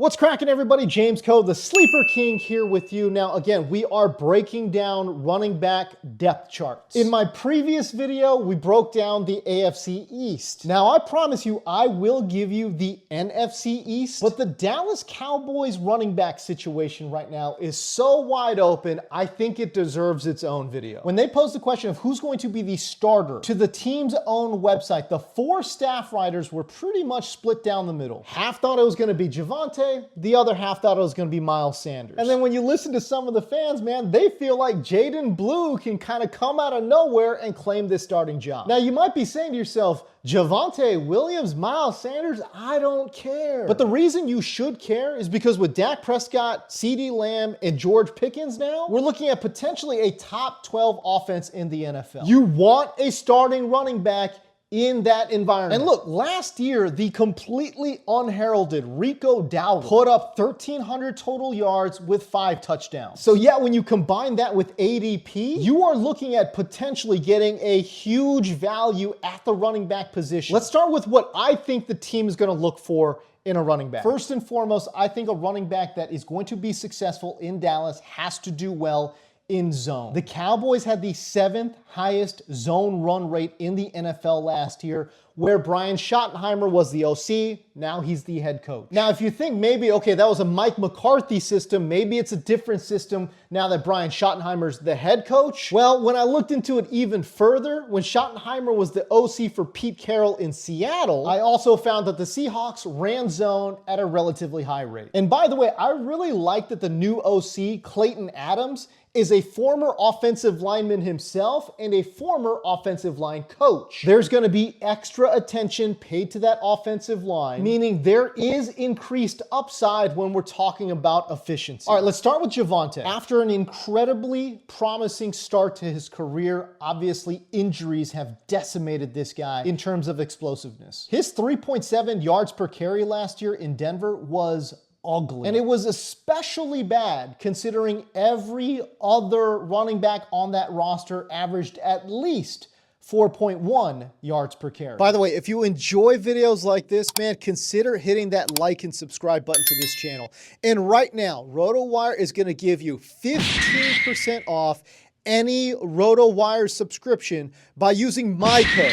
What's cracking, everybody? James Coe, the Sleeper King, here with you. Now, again, we are breaking down running back depth charts. In my previous video, we broke down the AFC East. Now, I promise you, I will give you the NFC East, but the Dallas Cowboys running back situation right now is so wide open, I think it deserves its own video. When they posed the question of who's going to be the starter to the team's own website, the 4 staff writers were pretty much split down the middle. Half thought it was going to be Javonte, the other half thought it was going to be Miles Sanders. And then when you listen to some of the fans, man, they feel like Jaydon Blue can kind of come out of nowhere and claim this starting job. Now, you might be saying to yourself, Javonte Williams, Miles Sanders, I don't care. But the reason you should care is because with Dak Prescott, CeeDee Lamb, and George Pickens now, we're looking at potentially a top 12 offense in the NFL. You want a starting running back in that environment. And look, last year, the completely unheralded Rico Dowdle put up 1,300 total yards with 5 touchdowns. So yeah, when you combine that with ADP, you are looking at potentially getting a huge value at the running back position. Let's start with what I think the team is gonna look for in a running back. First and foremost, I think a running back that is going to be successful in Dallas has to do well in zone. The Cowboys had the 7th highest zone run rate in the NFL last year, where Brian Schottenheimer was the OC, now he's the head coach. Now, if you think maybe, okay, that was a Mike McCarthy system, maybe it's a different system now that Brian Schottenheimer's the head coach. Well, when I looked into it even further, when Schottenheimer was the OC for Pete Carroll in Seattle, I also found that the Seahawks ran zone at a relatively high rate. And by the way, I really like that the new OC, Clayton Adams, is a former offensive lineman himself and a former offensive line coach. There's going to be extra attention paid to that offensive line, meaning there is increased upside when we're talking about efficiency. All right, let's start with Javonte. After an incredibly promising start to his career, obviously injuries have decimated this guy in terms of explosiveness. His 3.7 yards per carry last year in Denver was ugly. And it was especially bad considering every other running back on that roster averaged at least 4.1 yards per carry. By the way, if you enjoy videos like this, man, consider hitting that like and subscribe button to this channel. And right now, RotoWire is going to give you 15% off any RotoWire subscription by using my code,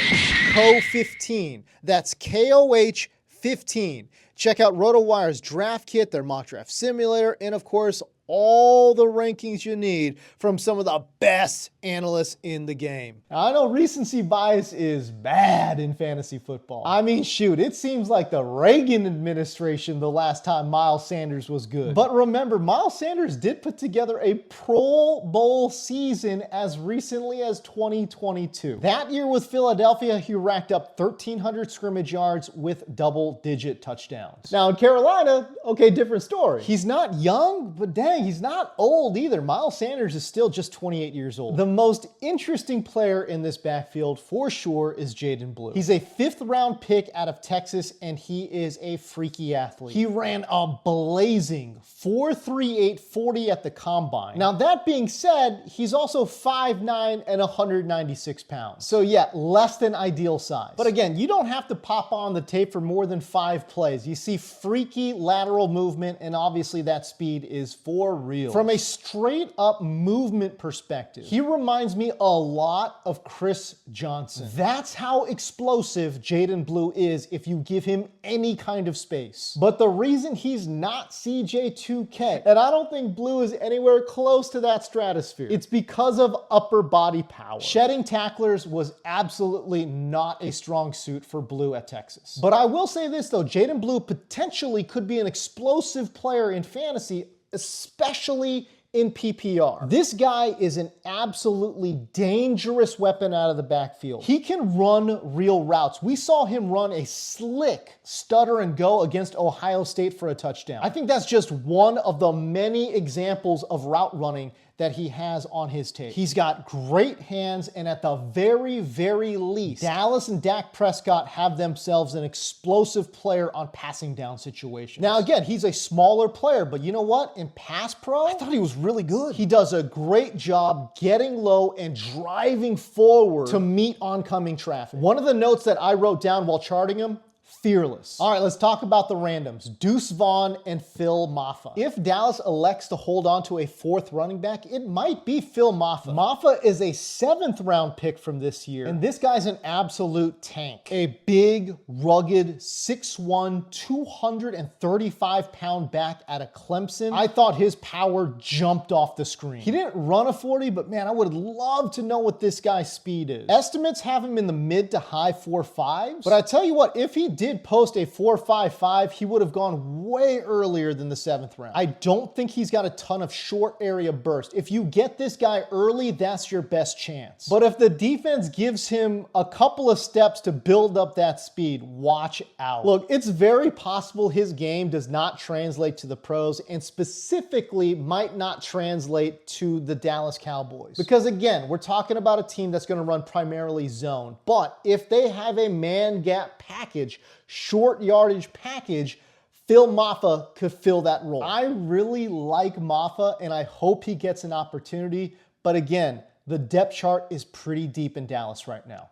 COH15. That's KOH15. Check out RotoWire's draft kit, their mock draft simulator, and of course, all the rankings you need from some of the best analysts in the game. Now, I know recency bias is bad in fantasy football. I mean, shoot, it seems like the Reagan administration the last time Miles Sanders was good. But remember, Miles Sanders did put together a Pro Bowl season as recently as 2022. That year with Philadelphia, he racked up 1,300 scrimmage yards with double-digit touchdowns. Now in Carolina, okay, different story. He's not young, but dang, he's not old either. Miles Sanders is still just 28 years old. The most interesting player in this backfield for sure is Jaydon Blue. He's a 5th round pick out of Texas, and he is a freaky athlete. He ran a blazing 4.38 40 at the combine. Now that being said, he's also 5'9" and 196 pounds. So yeah, less than ideal size. But again, you don't have to pop on the tape for more than 5 plays. You see freaky lateral movement, and obviously that speed is for real. From a straight up movement perspective, he reminds me a lot of Chris Johnson. That's how explosive Jaydon Blue is if you give him any kind of space. But the reason he's not CJ2K, and I don't think Blue is anywhere close to that stratosphere, it's because of upper body power. Shedding tacklers was absolutely not a strong suit for Blue at Texas. But I will say this though, Jaydon Blue potentially could be an explosive player in fantasy, especially in PPR. This guy is an absolutely dangerous weapon out of the backfield. He can run real routes. We saw him run a slick stutter and go against Ohio State for a touchdown. I think that's just one of the many examples of route running that he has on his tape. He's got great hands, and at the very, very least, Dallas and Dak Prescott have themselves an explosive player on passing down situations. Now again, he's a smaller player, but you know what? In pass pro, I thought he was really good. He does a great job getting low and driving forward to meet oncoming traffic. One of the notes that I wrote down while charting him, fearless. All right, let's talk about the randoms. Deuce Vaughn and Phil Mafah. If Dallas elects to hold on to a fourth running back, it might be Phil Mafah. Mafah is a 7th round pick from this year, and this guy's an absolute tank. A big, rugged, 6'1", 235-pound back out of Clemson. I thought his power jumped off the screen. He didn't run a 40, but man, I would love to know what this guy's speed is. Estimates have him in the mid to high 4.5s, but I tell you what, if he did post a 4.55, he would have gone way earlier than the 7th round. I don't think he's got a ton of short area burst. If you get this guy early, that's your best chance. But if the defense gives him a couple of steps to build up that speed, watch out. Look, it's very possible his game does not translate to the pros, and specifically might not translate to the Dallas Cowboys. Because again, we're talking about a team that's going to run primarily zone. But if they have a man gap package, short yardage package, Phil Mafah could fill that role. I really like Mafah, and I hope he gets an opportunity. But again, the depth chart is pretty deep in Dallas right now.